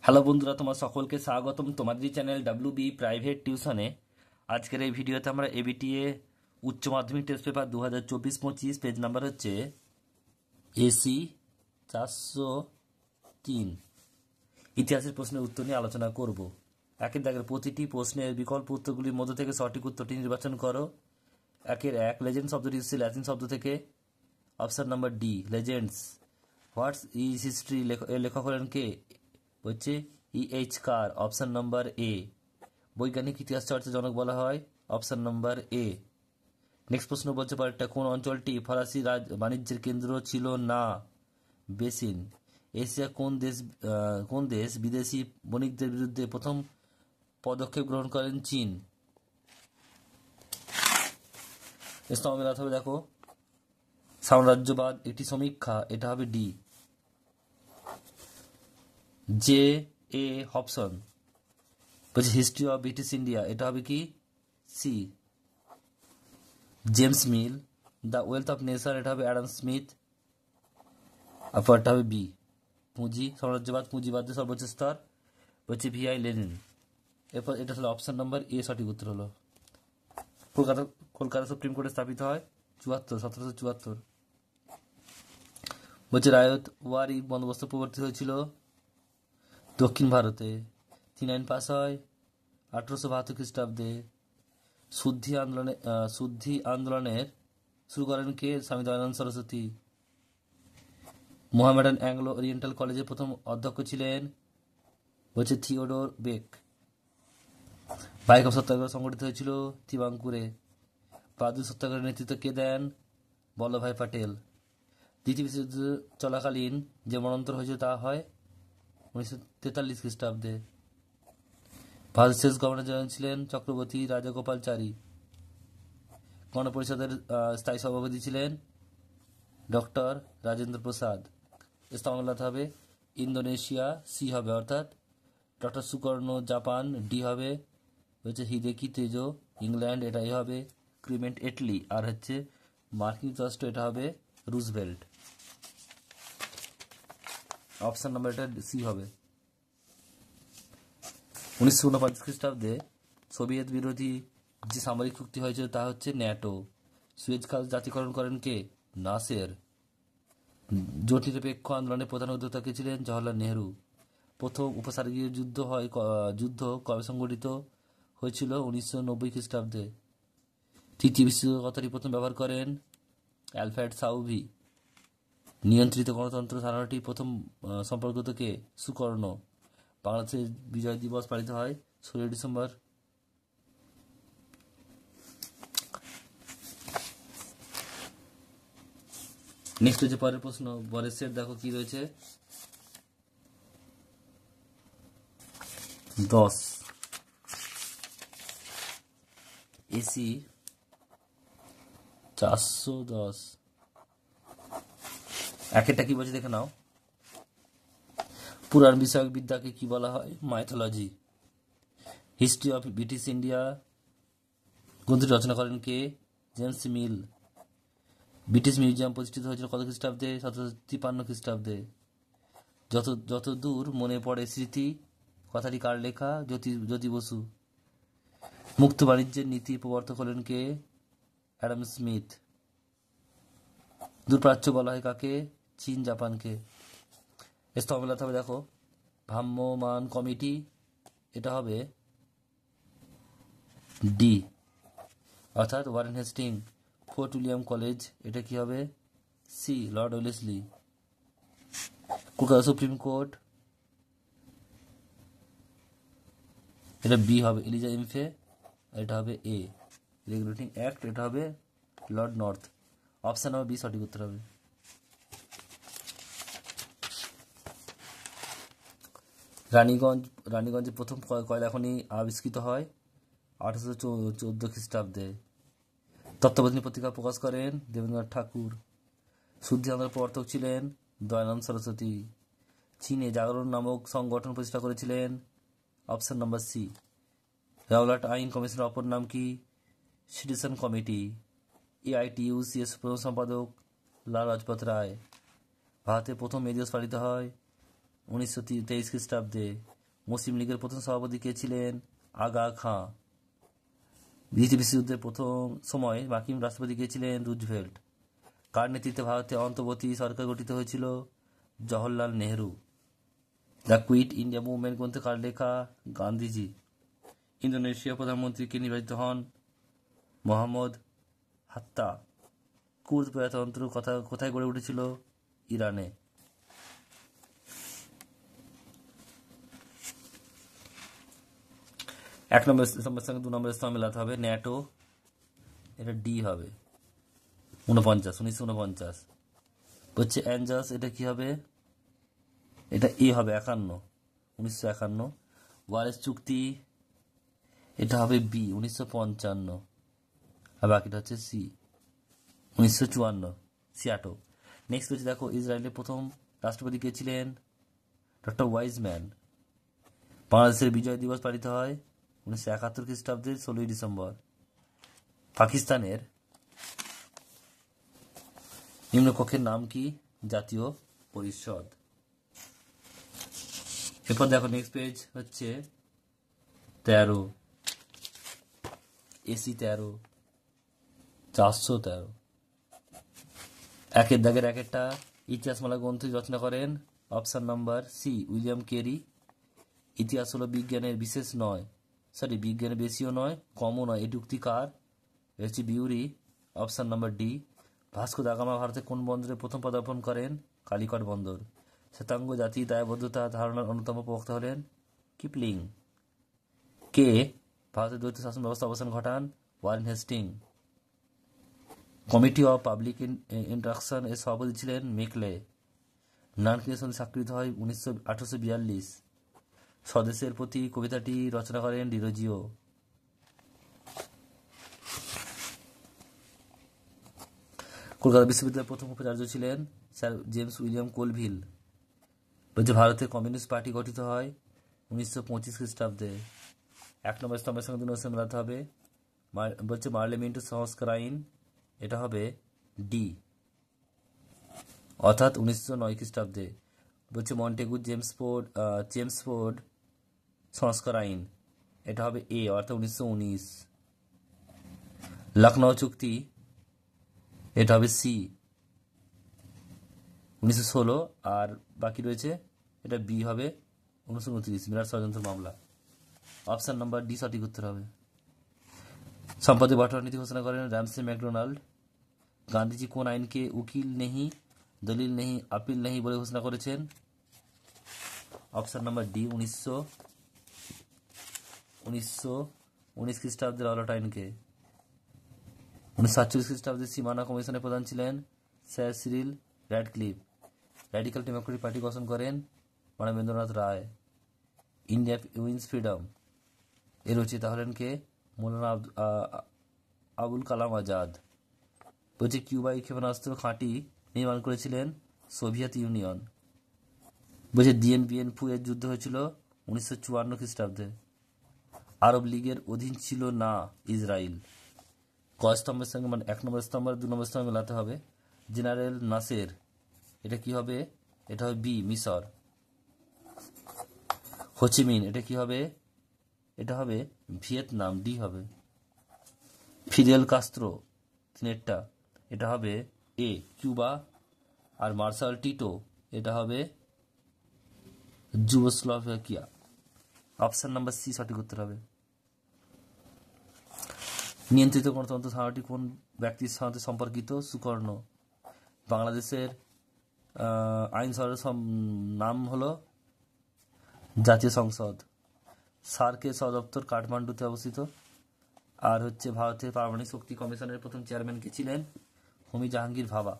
Hello বন্ধুরা, তোমার সকলকে স্বাগতম তোমাদের চ্যানেল ডাব্লিউ বি প্রাইভেট টিউশনে। আজকের এই ভিডিওতে আমরা এবিটিএ উচ্চ মাধ্যমিক টেস্ট পেপার 2024-25 পেজ নাম্বার হচ্ছে এসি 403 ইতিহাসের প্রশ্নের উত্তর নিয়ে আলোচনা করব। একের দাগের প্রতিটি প্রশ্নের বিকল্প উত্তরগুলির মধ্য থেকে সঠিক উত্তরটি নির্বাচন করো। একের এক, লেজেন্ড শব্দটি এসেছে ল্যাটিন শব্দ থেকে। Option number D, legends. What's is history, এর লেখক হলেন কে? হচ্ছে EH car. Option number A. বৈজ্ঞানিক ইতিহাস চর্চার জনক বলা হয়। Option number A. নেক্সট প্রশ্ন বলছে পরেরটা, কোন অঞ্চলটি ফরাসি বাণিজ্যের কেন্দ্র ছিল না? বেসিন। এশিয়া কোন দেশ বিদেশি বণিকদের বিরুদ্ধে প্রথম পদক্ষেপ গ্রহণ করেন? চীন। স্তম্ভ মেলাতে হবে, দেখো সাম্রাজ্যবাদ একটি সমীক্ষা, এটা হবে ডি। জে এ হবসন বলছে হিস্ট্রি অফ ব্রিটিশ ইন্ডিয়া, এটা হবে কি? C. James Mill, the wealth of nation, এটা হবে অ্যাডাম স্মিথ। অপরটা হবে বি। সাম্রাজ্যবাদ পুঁজিবাদের সর্বোচ্চ স্তর বলছে ভিআই লেনিন। এরপর এটা হলো অপশন নাম্বার এ, সঠিক উত্তর হলো। কলকাতা সুপ্রিম কোর্টে স্থাপিত হয় 1774। বলছে রায়ত ওয়ারি বন্দোবস্ত প্রবর্তিত হয়েছিল দক্ষিণ ভারতে। 3 আইন পাস হয় 1872 খ্রিস্টাব্দে। শুদ্ধি আন্দোলনের শুরু করেন কে? Swami Dayananda Saraswati. Mohammedan Anglo Oriental কলেজের প্রথম অধ্যক্ষ ছিলেন বলছে থিওডোর বেক। বাইক সত্যাগ্রহ সংগঠিত হয়েছিল তিবাঙ্কুরে। বাহাদুর সত্যাগ্রহের নেতৃত্ব কে দেন? বল্লভভাই পাটেল। দ্বিতীয় বিশ্বযুদ্ধ চলাকালীন যে মরণোত্তর হয়েছিল তা হয় 1943 খ্রিস্টাব্দে। ভারতের শেষ গভর্নর জেনারেল ছিলেন চক্রবর্তী রাজগোপালচারী। গণপরিষদের স্থায়ী সভাপতি ছিলেন ডক্টর রাজেন্দ্র প্রসাদ। স্তম্ভলাতে হবে ইন্দোনেশিয়া, সি হবে অর্থাৎ ডক্টর সুকর্ণ। জাপান, ডি হবে। হচ্ছে হিদেকি তেজো, ইংল্যান্ড, এটাই হবে ক্রিমেন্ট এটলি। আর হচ্ছে মার্কিন যুক্তরাষ্ট্র, এটা হবে রুজভেল্ট। অপশন নাম্বার এটা সি হবে। 1949 খ্রিস্টাব্দে সোভিয়েত বিরোধী যে সামরিক চুক্তি হয়েছিল তা হচ্ছে ন্যাটো। সুয়েজ খাল জাতীয়করণ করেন কে? নাসের। জোট নিরপেক্ষ আন্দোলনের প্রধান উদ্যোক্তা কে ছিলেন? জওহরলাল নেহরু। প্রথম উপসাগরীয় যুদ্ধ কবে সংঘটিত হয়েছিল? 1990 খ্রিস্টাব্দে। তৃতীয় বিশ্বযুদ্ধ কথাটি প্রথম ব্যবহার করেন অ্যালফ্রেড সাউভি। নিয়ন্ত্রিত গণতন্ত্র ধারণাটি প্রথম সম্পর্কিত কে? সুকর্ণ। বাংলাদেশের বিজয় দিবস পালিত হয় 16 ডিসেম্বর। নেক্সট হচ্ছে পরের প্রশ্ন, বরের সেট দেখো কি রয়েছে। 10 এসি 410। একটা কি বলছে দেখে নাও। পুরাণ বিষয়ক বিদ্যাকে কি বলা হয়? Mythology. History of British India গ্রন্থটি রচনা করেন কে? James Mill. ব্রিটিশ মিউজিয়াম প্রতিষ্ঠিত হয়েছিল কত খ্রিস্টাব্দে? 1753 খ্রিস্টাব্দে। যত দূর মনে পড়ে স্মৃতি কথাটি কার লেখা? জ্যোতি বসু। মুক্ত বাণিজ্যের নীতি প্রবর্তক হলেন কে? Adam Smith. দূরপ্রাচ্য বলা হয় কাকে? চীন, জাপানকে। স্তম্ভ মেলাতে হবে, দেখো ভ্রাম্যমাণ কমিটি, এটা হবে ডি অর্থাৎ Warren Hasting. Fort William college, এটা কি হবে? C, Lord Wellesley. Kolkata supreme court, এটা বি হবে এলিজা এমফে। এটা হবে এ, রেগুলেটিং অ্যাক্ট, এটা হবে Lord North. Option number B সঠিক উত্তর হবে। রানীগঞ্জে প্রথম কয়লা খনি আবিষ্কৃত হয় 1814 খ্রিস্টাব্দে। তত্ত্ববোধিনী পত্রিকা প্রকাশ করেন দেবেন্দ্রনাথ ঠাকুর। শুদ্ধি আন্দোলনের প্রবর্তক ছিলেন দয়ানন্দ সরস্বতী। চীনে জাগরণ নামক সংগঠন প্রতিষ্ঠা করেছিলেন অপশন নাম্বার সি। রাওলাট আইন কমিশনের অপর নাম কি? Citizen committee. এআইটিইউসি-এর প্রধান সম্পাদক লালা লাজপত রায়। ভারতে প্রথম মে দিবস পালিত হয় 1923 খ্রিস্টাব্দে। মুসলিম লীগের প্রথম সভাপতি কে ছিলেন? আগা খাঁ। দ্বিতীয় বিশ্বযুদ্ধের প্রথম সময় মার্কিন রাষ্ট্রপতি কে ছিলেন? রুজভেল্ট। কার নেতৃত্বে ভারতে অন্তর্বর্তী সরকার গঠিত হয়েছিল? Jawaharlal Nehru. The Quit India movement গ্রন্থে কার লেখা? গান্ধীজি। ইন্দোনেশিয়া প্রধানমন্ত্রী কে নির্বাচিত হন? মোহাম্মদ হাত্তা। কুর্দ প্রজাতন্ত্র কোথায় গড়ে উঠেছিল? ইরানে। এক নম্বর স্তম্ভের সঙ্গে 2 নম্বরের স্তম্ভ মেলাতে হবে। ন্যাটো, এটা ডি হবে। 1949। হচ্ছে অ্যাঞ্জাস, এটা কি হবে? এটা এ হবে, 51, 1951। ওয়ালেস চুক্তি, এটা হবে বি, 1955। আর বাকিটা হচ্ছে সি, 1954, সিয়াটো। নেক্সট হচ্ছে দেখো, ইসরায়েলের প্রথম রাষ্ট্রপতি কে ছিলেন? Doctor Wiseman. বাংলাদেশের বিজয় দিবস পালিত হয় 1971 খ্রিস্টাব্দের 16ই ডিসেম্বর। পাকিস্তানের নিম্নকক্ষের নাম কি? জাতীয় পরিষদ। এরপর দেখো নেক্সট পেজ হচ্ছে 13, এসি 13, 413। একের দাগের একটা ইতিহাসমালা গ্রন্থ রচনা করেন? Option number C, William Carey. ইতিহাস হলো বিজ্ঞানের বিশেষ নয়, বিজ্ঞানের বেশিও নয়, কমও নয়, এটি উক্তি কার? হচ্ছে Bury. Option number D. Vasco da Gama ভারতে কোন বন্দরে প্রথম পদার্পণ করেন? কালিকট বন্দর। শ্বেতাঙ্গ জাতি দায়বদ্ধতা ধারণার অন্যতম প্রবক্তা হলেন কিপলিং। কে ভারতের দ্বৈত শাসন ব্যবস্থা অবসান ঘটান? Warren Hasting. Committee of public instruction এর সভাপতি ছিলেন মেকলে। নানকিনের সন্ধি স্বাক্ষরিত হয় 1842। স্বদেশের প্রতি কবিতাটি রচনা করেন ডিরোজিও। কলকাতা বিশ্ববিদ্যালয়ের প্রথম উপাচার্য ছিলেন স্যার জেমস উইলিয়াম কোলভিল। বলছে ভারতের কমিউনিস্ট পার্টি গঠিত হয় 1925 খ্রিস্টাব্দে। এক নম্বর স্তম্ভের সঙ্গে 2 নম্বর মেলাতে হবে। বলছে মার্লে মিন্টো সংস্কার আইন, এটা হবে ডি, অর্থাৎ 1909 খ্রিস্টাব্দে। বলছে মন্টেগু জেমসফোর্ড সংস্কার আইন, এটা হবে এ, অর্থাৎ 1919। লখনৌ চুক্তি, এটা হবে সি, 1916। আর বাকি রয়েছে, এটা বি হবে 1929, বিরাট ষড়যন্ত্র মামলা। অপশন নাম্বার ডি সঠিক উত্তর হবে। সম্পত্তি বাটোয়ারা নীতি ঘোষণা করেন র্যামসে ম্যাকডোনাল্ড। গান্ধীজি কোন আইনকে উকিল নেহি, দলিল নেহি, আপিল নেহি বলে ঘোষণা করেছেন? অপশন নাম্বার ডি, 1919 খ্রিস্টাব্দের অলট আইনকে। 1947 খ্রিস্টাব্দে সীমানা কমিশনের প্রধান ছিলেন sir Cyril Radcliffe. Radical Democratic party গঠন করেন মানবেন্দ্রনাথ রায়। ইন্ডিয়া উইন্স ফ্রিডম এর রচয়িতা হলেন কে? মৌলানা আবুল কালাম আজাদ। বলছে কিউবায় ক্ষেপণাস্ত্র ঘাঁটি নির্মাণ করেছিলেন সোভিয়েত ইউনিয়ন। বলছে দিয়েন বিয়েন ফু এর যুদ্ধ হয়েছিল 1954 খ্রিস্টাব্দে। আরব লীগের অধীন ছিল না ইসরায়েল। ক স্তম্ভের সঙ্গে, মানে 1 নম্বর স্তম্ভ আর 2 নম্বর স্তম্ভ মেলাতে হবে। জেনারেল নাসের, এটা কি হবে? এটা হবে বি, মিশর। হোচিমিন, এটা কি হবে? এটা হবে ভিয়েতনাম, ডি হবে। ফিদেল কাস্ত্রো, তিনেরটা, এটা হবে এ, কিউবা। আর মার্শাল টিটো, এটা হবে যুগোস্লাভিয়া। অপশন নাম্বার সি সঠিক উত্তর হবে। নিয়ন্ত্রিত গণতন্ত্র ধারণাটি কোন ব্যক্তির সাথে সম্পর্কিত? সুকর্ণ। বাংলাদেশের আইন সভার নাম হলো জাতীয় সংসদ। সার্কের সদপ্তর কাঠমান্ডুতে অবস্থিত। আর হচ্ছে ভারতের পারমাণবিক শক্তি কমিশনের প্রথম চেয়ারম্যান কে ছিলেন? হোমি জাহাঙ্গীর ভাবা।